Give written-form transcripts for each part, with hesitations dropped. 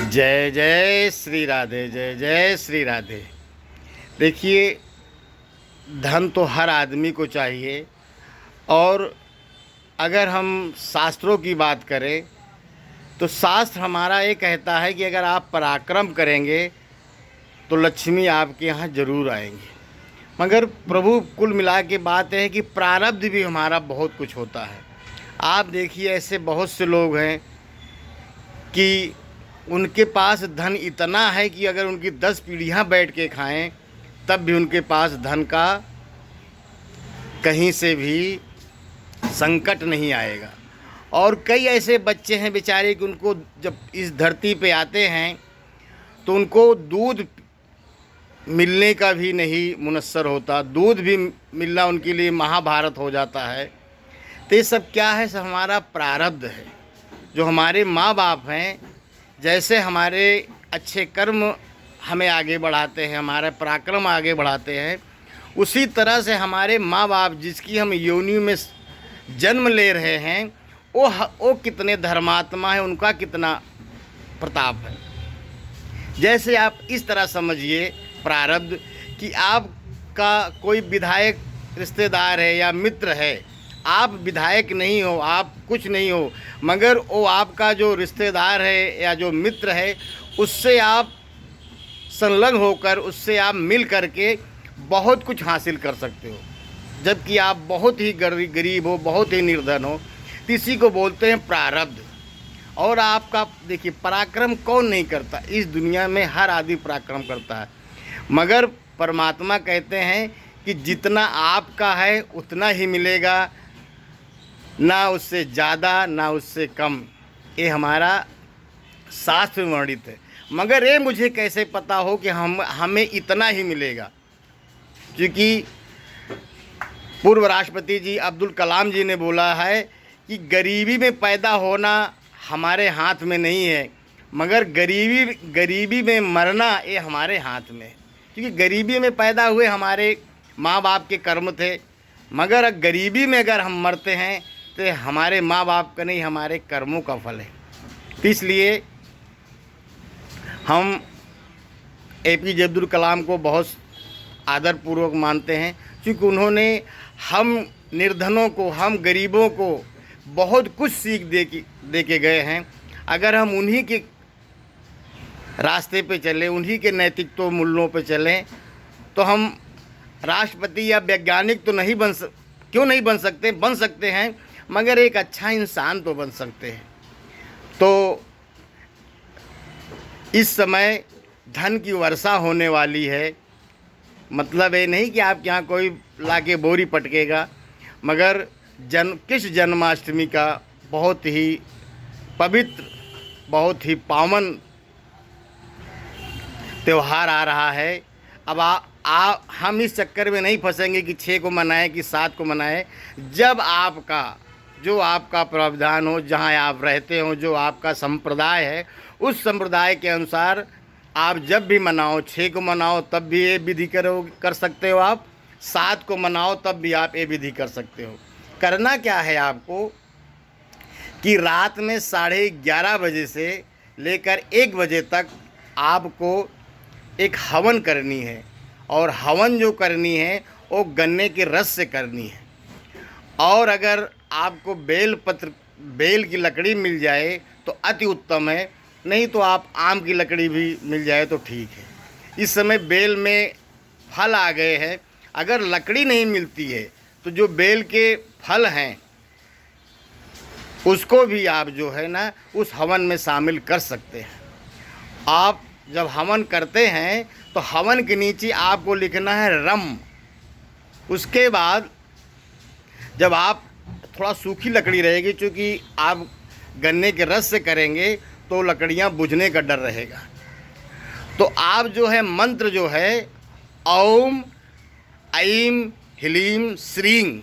जय जय श्री राधे, जय जय श्री राधे। देखिए, धन तो हर आदमी को चाहिए। और अगर हम शास्त्रों की बात करें तो शास्त्र हमारा ये कहता है कि अगर आप पराक्रम करेंगे तो लक्ष्मी आपके यहाँ ज़रूर आएंगी। मगर प्रभु कुल मिला के बात है कि प्रारब्ध भी हमारा बहुत कुछ होता है। आप देखिए, ऐसे बहुत से लोग हैं कि उनके पास धन इतना है कि अगर उनकी 10 पीढ़ियाँ बैठ के खाएं तब भी उनके पास धन का कहीं से भी संकट नहीं आएगा। और कई ऐसे बच्चे हैं बेचारे कि उनको जब इस धरती पे आते हैं तो उनको दूध मिलने का भी नहीं मुनस्सर होता, दूध भी मिलना उनके लिए महाभारत हो जाता है। तो ये सब क्या है? सब हमारा प्रारब्ध है। जो हमारे माँ बाप हैं, जैसे हमारे अच्छे कर्म हमें आगे बढ़ाते हैं, हमारा पराक्रम आगे बढ़ाते हैं, उसी तरह से हमारे माँ बाप जिसकी हम योनि में जन्म ले रहे हैं वो कितने धर्मात्मा हैं, उनका कितना प्रताप है। जैसे आप इस तरह समझिए प्रारब्ध कि आपका कोई विधायक रिश्तेदार है या मित्र है। आप विधायक नहीं हो, आप कुछ नहीं हो, मगर वो आपका जो रिश्तेदार है या जो मित्र है उससे आप संलग्न होकर, उससे आप मिल करके बहुत कुछ हासिल कर सकते हो। जबकि आप बहुत ही गरीब हो, बहुत ही निर्धन हो, तो इसी को बोलते हैं प्रारब्ध। और आपका देखिए, पराक्रम कौन नहीं करता? इस दुनिया में हर आदमी पराक्रम करता है, मगर परमात्मा कहते हैं कि जितना आपका है उतना ही मिलेगा, ना उससे ज़्यादा ना उससे कम। ये हमारा शास्त्र में वर्णित है। मगर ये मुझे कैसे पता हो कि हमें इतना ही मिलेगा? क्योंकि पूर्व राष्ट्रपति जी अब्दुल कलाम जी ने बोला है कि गरीबी में पैदा होना हमारे हाथ में नहीं है, मगर गरीबी में मरना ये हमारे हाथ में है। क्योंकि गरीबी में पैदा हुए हमारे माँ बाप के कर्म थे, मगर गरीबी में अगर हम मरते हैं तो हमारे माँ बाप का नहीं, हमारे कर्मों का फल है। तो इसलिए हम APJ अब्दुल कलाम को बहुत आदरपूर्वक मानते हैं, क्योंकि उन्होंने हम निर्धनों को, हम गरीबों को बहुत कुछ सीख दे के गए हैं। अगर हम उन्हीं के रास्ते पे चलें, उन्हीं के नैतिकता मूल्यों पे चलें, तो हम राष्ट्रपति या वैज्ञानिक तो क्यों नहीं बन सकते? बन सकते हैं, मगर एक अच्छा इंसान तो बन सकते हैं। तो इस समय धन की वर्षा होने वाली है। मतलब ये नहीं कि आपके यहाँ कोई लाके बोरी पटकेगा, मगर कृष्ण जन्माष्टमी का बहुत ही पवित्र, बहुत ही पावन त्यौहार आ रहा है। अब हम इस चक्कर में नहीं फंसेंगे कि 6 को मनाएं कि 7 को मनाएं। जब जो आपका प्रावधान हो, जहाँ आप रहते हो, जो आपका संप्रदाय है, उस संप्रदाय के अनुसार आप जब भी मनाओ, 6 को मनाओ तब भी ये विधि कर सकते हो आप, 7 को मनाओ तब भी आप ये विधि कर सकते हो। करना क्या है आपको कि रात में 11:30 बजे से लेकर 1 बजे तक आपको एक हवन करनी है। और हवन जो करनी है वो गन्ने के रस से करनी है। और अगर आपको बेल की लकड़ी मिल जाए तो अति उत्तम है, नहीं तो आप आम की लकड़ी भी मिल जाए तो ठीक है। इस समय बेल में फल आ गए हैं। अगर लकड़ी नहीं मिलती है तो जो बेल के फल हैं उसको भी आप जो है ना उस हवन में शामिल कर सकते हैं। आप जब हवन करते हैं तो हवन के नीचे आपको लिखना है रम। उसके बाद जब आप थोड़ा सूखी लकड़ी रहेगी, क्योंकि आप गन्ने के रस से करेंगे तो लकड़ियां बुझने का डर रहेगा, तो आप जो है मंत्र जो है ओम ऐं ह्रीं श्रीं,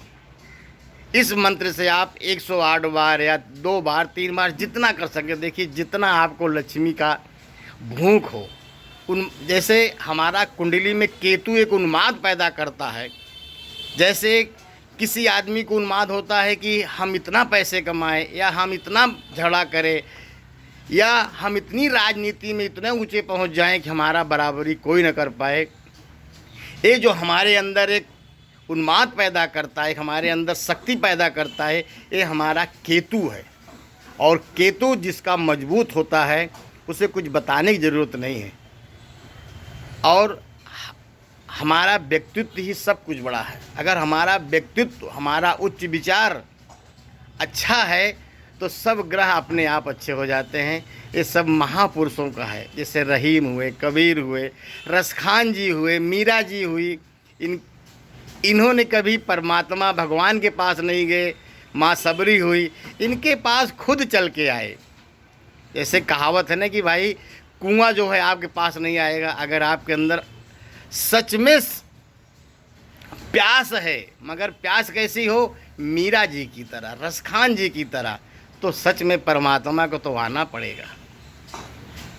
इस मंत्र से आप 108 बार या 2 बार 3 बार जितना कर सकें। देखिए, जितना आपको लक्ष्मी का भूख हो, जैसे हमारा कुंडली में केतु एक उन्माद पैदा करता है, जैसे किसी आदमी को उन्माद होता है कि हम इतना पैसे कमाएं या हम इतना झगड़ा करें या हम इतनी राजनीति में इतने ऊंचे पहुंच जाएं कि हमारा बराबरी कोई न कर पाए। ये जो हमारे अंदर एक उन्माद पैदा करता है, हमारे अंदर शक्ति पैदा करता है, ये हमारा केतु है। और केतु जिसका मजबूत होता है उसे कुछ बताने की ज़रूरत नहीं है। और हमारा व्यक्तित्व ही सब कुछ बड़ा है। अगर हमारा व्यक्तित्व, हमारा उच्च विचार अच्छा है तो सब ग्रह अपने आप अच्छे हो जाते हैं। ये सब महापुरुषों का है, जैसे रहीम हुए, कबीर हुए, रसखान जी हुए, मीरा जी हुई। इन्होंने कभी परमात्मा भगवान के पास नहीं गए। माँ सबरी हुई, इनके पास खुद चल के आए। जैसे कहावत है ना कि भाई कुआं जो है आपके पास नहीं आएगा, अगर आपके अंदर सच में प्यास है, मगर प्यास कैसी हो, मीरा जी की तरह, रसखान जी की तरह, तो सच में परमात्मा को तो आना पड़ेगा।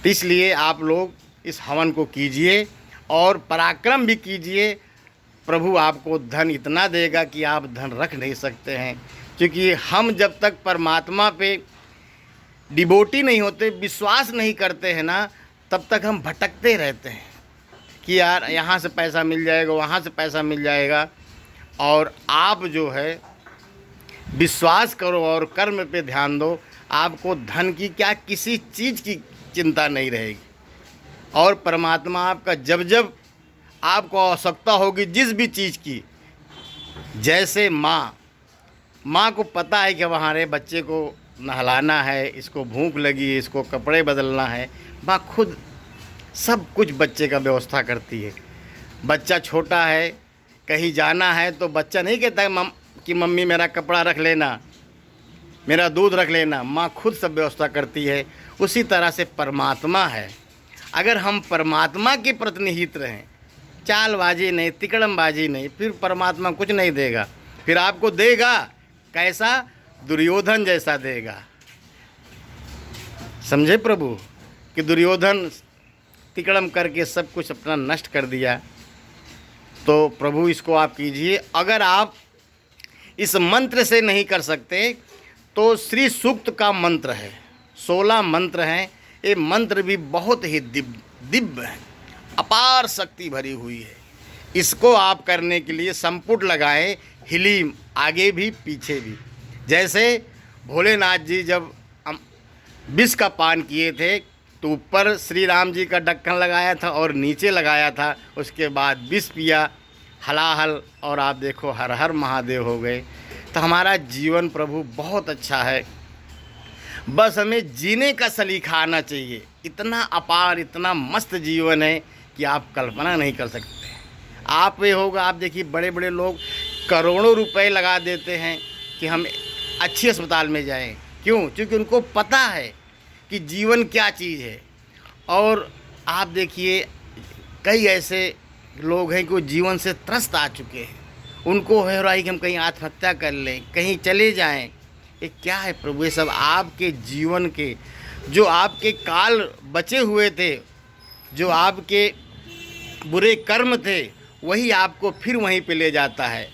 इसलिए आप लोग इस हवन को कीजिए और पराक्रम भी कीजिए। प्रभु आपको धन इतना देगा कि आप धन रख नहीं सकते हैं। क्योंकि हम जब तक परमात्मा पे डिवोटी नहीं होते, विश्वास नहीं करते हैं ना, तब तक हम भटकते रहते हैं कि यार यहाँ से पैसा मिल जाएगा, वहाँ से पैसा मिल जाएगा। और आप जो है विश्वास करो और कर्म पे ध्यान दो, आपको धन की क्या किसी चीज़ की चिंता नहीं रहेगी। और परमात्मा आपका जब जब आपको आवश्यकता होगी जिस भी चीज़ की, जैसे माँ को पता है कि हमारे बच्चे को नहलाना है, इसको भूख लगी है, इसको कपड़े बदलना है, माँ खुद सब कुछ बच्चे का व्यवस्था करती है। बच्चा छोटा है, कहीं जाना है तो बच्चा नहीं कहता है कि मम्मी मेरा कपड़ा रख लेना, मेरा दूध रख लेना। माँ खुद सब व्यवस्था करती है। उसी तरह से परमात्मा है। अगर हम परमात्मा के प्रतिनिहित रहें, चालबाजी नहीं, तिकड़मबाजी नहीं, फिर परमात्मा कुछ नहीं देगा। फिर आपको देगा कैसा, दुर्योधन जैसा देगा। समझे प्रभु कि दुर्योधन तिकड़म करके सब कुछ अपना नष्ट कर दिया। तो प्रभु इसको आप कीजिए। अगर आप इस मंत्र से नहीं कर सकते तो श्री सूक्त का मंत्र है, 16 मंत्र हैं। ये मंत्र भी बहुत ही दिव्य है, अपार शक्ति भरी हुई है। इसको आप करने के लिए संपुट लगाएं, हिलीम आगे भी पीछे भी। जैसे भोलेनाथ जी जब विष का पान किए थे तो ऊपर श्री राम जी का ढक्कन लगाया था और नीचे लगाया था, उसके बाद विष पिया हलाहल, और आप देखो हर हर महादेव हो गए। तो हमारा जीवन प्रभु बहुत अच्छा है, बस हमें जीने का सलीका आना चाहिए। इतना अपार, इतना मस्त जीवन है कि आप कल्पना नहीं कर सकते। आप ये होगा, आप देखिए बड़े बड़े लोग करोड़ों रुपए लगा देते हैं कि हम अच्छे अस्पताल में जाएं। क्यों? क्योंकि उनको पता है कि जीवन क्या चीज़ है। और आप देखिए कई ऐसे लोग हैं कि जीवन से त्रस्त आ चुके हैं, उनको है रहा है कि हम कहीं आत्महत्या कर लें, कहीं चले जाएं। ये क्या है प्रभु? ये सब आपके जीवन के जो आपके काल बचे हुए थे, जो आपके बुरे कर्म थे, वही आपको फिर वहीं पे ले जाता है।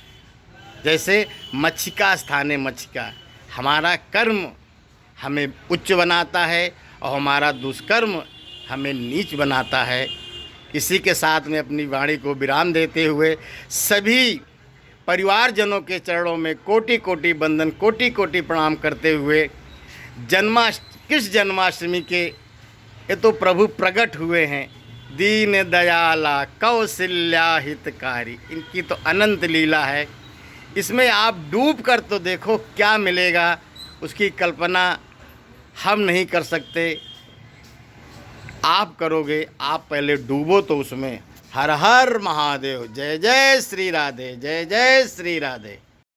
जैसे मच्छिका स्थाने मच्छिका, हमारा कर्म हमें उच्च बनाता है और हमारा दुष्कर्म हमें नीच बनाता है। इसी के साथ में अपनी वाणी को विराम देते हुए सभी परिवारजनों के चरणों में कोटि कोटि बंदन, कोटि कोटि प्रणाम करते हुए कृष्ण जन्माष्टमी के ये तो प्रभु प्रकट हुए हैं, दीन दयाला कौशल्या हितकारी, इनकी तो अनंत लीला है। इसमें आप डूब कर तो देखो क्या मिलेगा, उसकी कल्पना हम नहीं कर सकते। आप करोगे, आप पहले डूबो तो उसमें। हर हर महादेव। जय जय श्री राधे, जय जय श्री राधे।